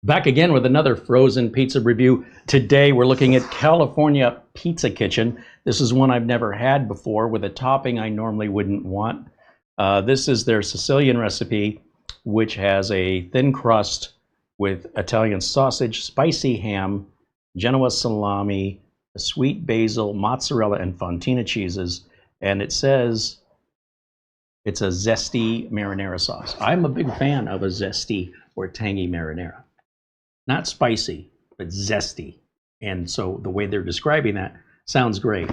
Back again with another frozen pizza review. Today we're looking at California Pizza Kitchen. This is one I've never had before with a topping I normally wouldn't want. This is their Sicilian recipe, which has a thin crust with Italian sausage, spicy ham, Genoa salami, sweet basil, mozzarella, and fontina cheeses. And it says it's a zesty marinara sauce. I'm a big fan of a zesty or tangy marinara. Not spicy, but zesty. And so the way they're describing that sounds great.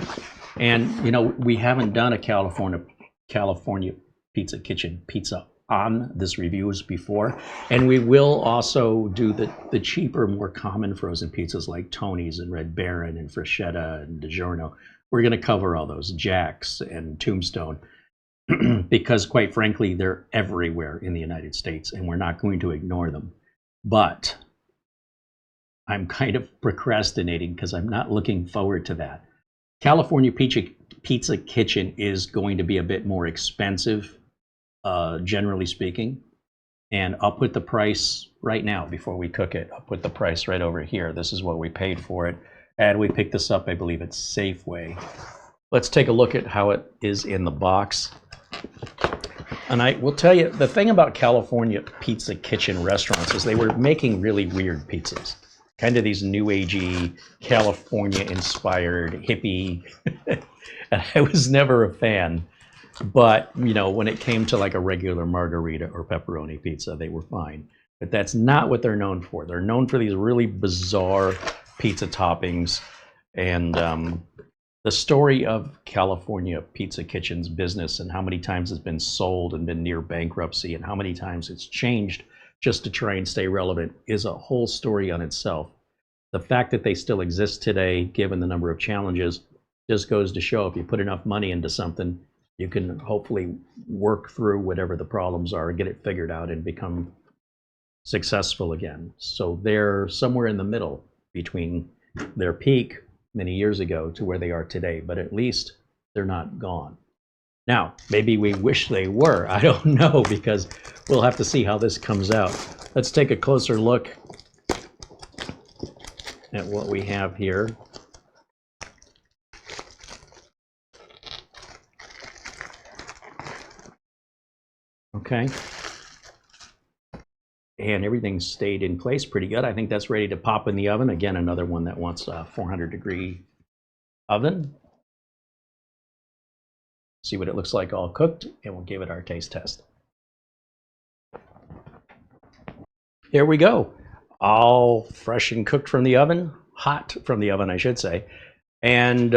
And you know, we haven't done a California Pizza Kitchen pizza on this reviews before, and we will also do the cheaper, more common frozen pizzas like Tony's and Red Baron and Freshetta and DiGiorno. We're going to cover all those, Jack's and Tombstone, because quite frankly, they're everywhere in the United States, and we're not going to ignore them. But I'm kind of procrastinating because I'm not looking forward to that. California Pizza Kitchen is going to be a bit more expensive, generally speaking. And I'll put the price right now before we cook it. I'll put the price right over here. This is what we paid for it. And we picked this up, I believe, at Safeway. Let's take a look at how it is in the box. And I will tell you, the thing about California Pizza Kitchen restaurants is they were making really weird pizzas. Kind of these new agey, California-inspired, hippie. And I was never a fan. But, you know, when it came to like a regular margarita or pepperoni pizza, they were fine. But that's not what they're known for. They're known for these really bizarre pizza toppings. And the story of California Pizza Kitchen's business and how many times it's been sold and been near bankruptcy and how many times it's changed just to try and stay relevant is a whole story on itself. The fact that they still exist today, given the number of challenges, just goes to show if you put enough money into something, you can hopefully work through whatever the problems are and get it figured out and become successful again. So they're somewhere in the middle between their peak many years ago to where they are today, but at least they're not gone. Now, maybe we wish they were. I don't know, because we'll have to see how this comes out. Let's take a closer look at what we have here. Okay. And everything stayed in place pretty good. I think that's ready to pop in the oven. Again, another one that wants a 400-degree oven. See what it looks like all cooked, and we'll give it our taste test. Here we go. All fresh and cooked from the oven, hot from the oven, I should say. And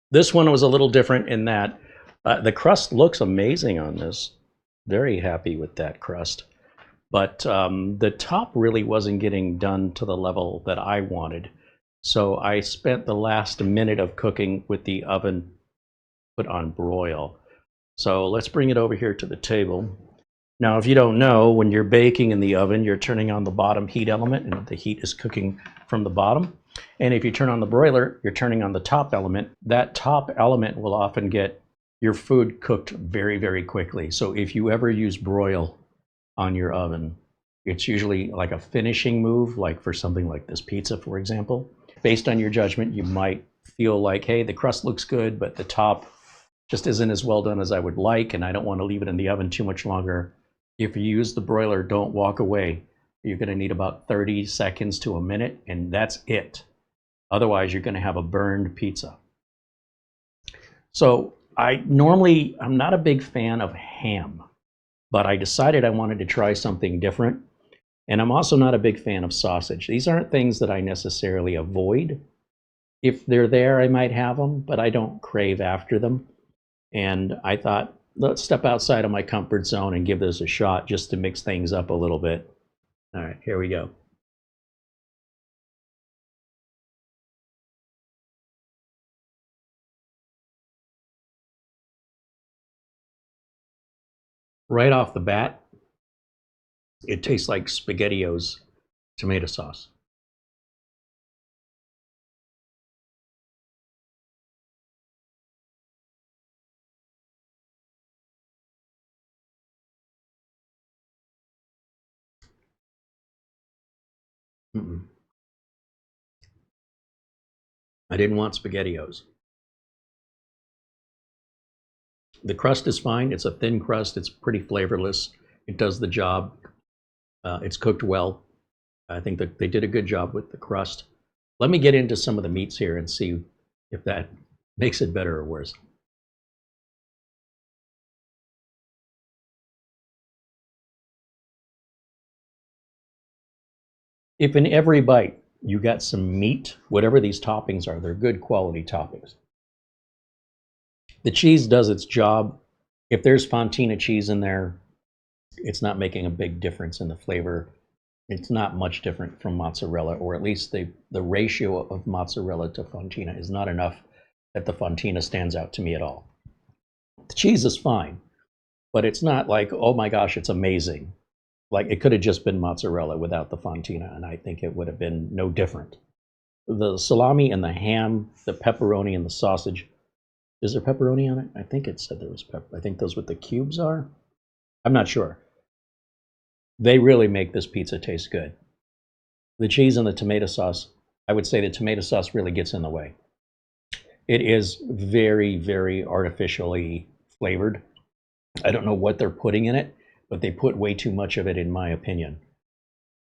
this one was a little different in that the crust looks amazing on this. Very happy with that crust. But the top really wasn't getting done to the level that I wanted. So I spent the last minute of cooking with the oven put on broil. So let's bring it over here to the table. Now, if you don't know, when you're baking in the oven, you're turning on the bottom heat element and the heat is cooking from the bottom. And if you turn on the broiler, you're turning on the top element. That top element will often get your food cooked very, very quickly. So if you ever use broil on your oven, it's usually like a finishing move, like for something like this pizza, for example. Based on your judgment, you might feel like, hey, the crust looks good, but the top just isn't as well done as I would like, and I don't want to leave it in the oven too much longer. If you use the broiler, don't walk away. You're going to need about 30 seconds to a minute, and that's it. Otherwise, you're going to have a burned pizza. So I'm not a big fan of ham, but I decided I wanted to try something different. And I'm also not a big fan of sausage. These aren't things that I necessarily avoid. If they're there, I might have them, but I don't crave after them. And I thought, let's step outside of my comfort zone and give this a shot just to mix things up a little bit. All right, here we go. Right off the bat, it tastes like SpaghettiOs tomato sauce. Mm-mm. I didn't want SpaghettiOs. The crust is fine. It's a thin crust. It's pretty flavorless. It does the job. It's cooked well. I think that they did a good job with the crust. Let me get into some of the meats here and see if that makes it better or worse. If in every bite you got some meat, whatever these toppings are, they're good quality toppings. The cheese does its job. If there's fontina cheese in there, it's not making a big difference in the flavor. It's not much different from mozzarella, or at least the ratio of mozzarella to fontina is not enough that the fontina stands out to me at all. The cheese is fine, but it's not like, oh my gosh, it's amazing. Like it could have just been mozzarella without the fontina, and I think it would have been no different. The salami and the ham, the pepperoni and the sausage. Is there pepperoni on it? I think it said there was pepper. I think those what the cubes are. I'm not sure. They really make this pizza taste good. The cheese and the tomato sauce, I would say the tomato sauce really gets in the way. It is very, very artificially flavored. I don't know what they're putting in it, but they put way too much of it, in my opinion.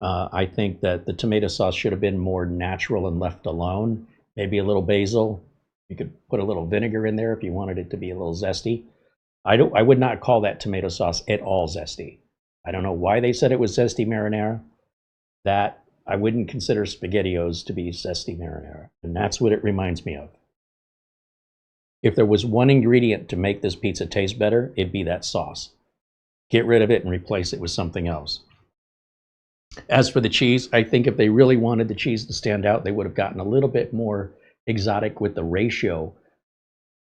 I think that the tomato sauce should have been more natural and left alone. Maybe a little basil. You could put a little vinegar in there if you wanted it to be a little zesty. I would not call that tomato sauce at all zesty. I don't know why they said it was zesty marinara. That I wouldn't consider SpaghettiOs to be zesty marinara, and that's what it reminds me of. If there was one ingredient to make this pizza taste better, it'd be that sauce. Get rid of it and replace it with something else. As for the cheese, I think if they really wanted the cheese to stand out, they would have gotten a little bit more exotic with the ratio.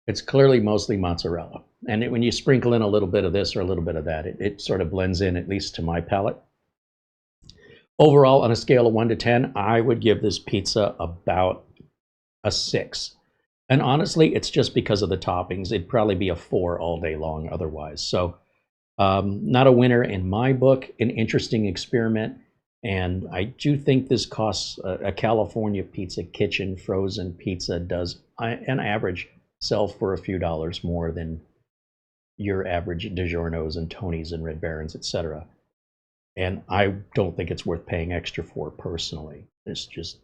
It's clearly mostly mozzarella. And when you sprinkle in a little bit of this or a little bit of that, it sort of blends in, at least to my palate. Overall, on a scale of 1 to 10, I would give this pizza about a 6. And honestly, it's just because of the toppings. It'd probably be a 4 all day long otherwise. So not a winner in my book, an interesting experiment. And I do think this costs a California Pizza Kitchen frozen pizza does, on average, sell for a few dollars more than your average DiGiorno's and Tony's and Red Barons, etc. And I don't think it's worth paying extra for personally. There's just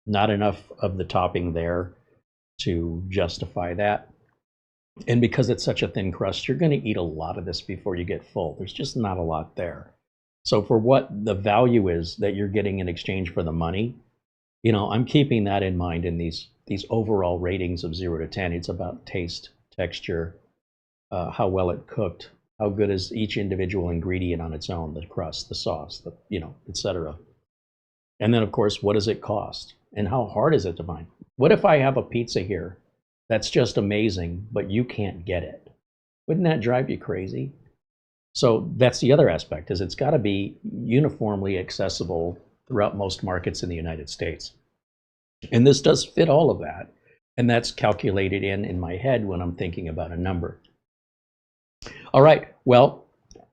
not enough of the topping there to justify that. And because it's such a thin crust, you're going to eat a lot of this before you get full. There's just not a lot there. So for what the value is that you're getting in exchange for the money, you know, I'm keeping that in mind in these overall ratings of 0 to 10. It's about taste, texture, how well it cooked, how good is each individual ingredient on its own, the crust, the sauce, the, you know, etc. And then of course, what does it cost? And how hard is it to find? What if I have a pizza here that's just amazing, but you can't get it? Wouldn't that drive you crazy? So that's the other aspect, is it's got to be uniformly accessible throughout most markets in the United States. And this does fit all of that. And that's calculated in my head when I'm thinking about a number. All right, well,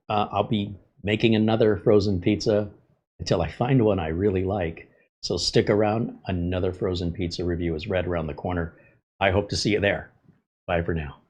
I'll be making another frozen pizza until I find one I really like. So stick around. Another frozen pizza review is right around the corner. I hope to see you there. Bye for now.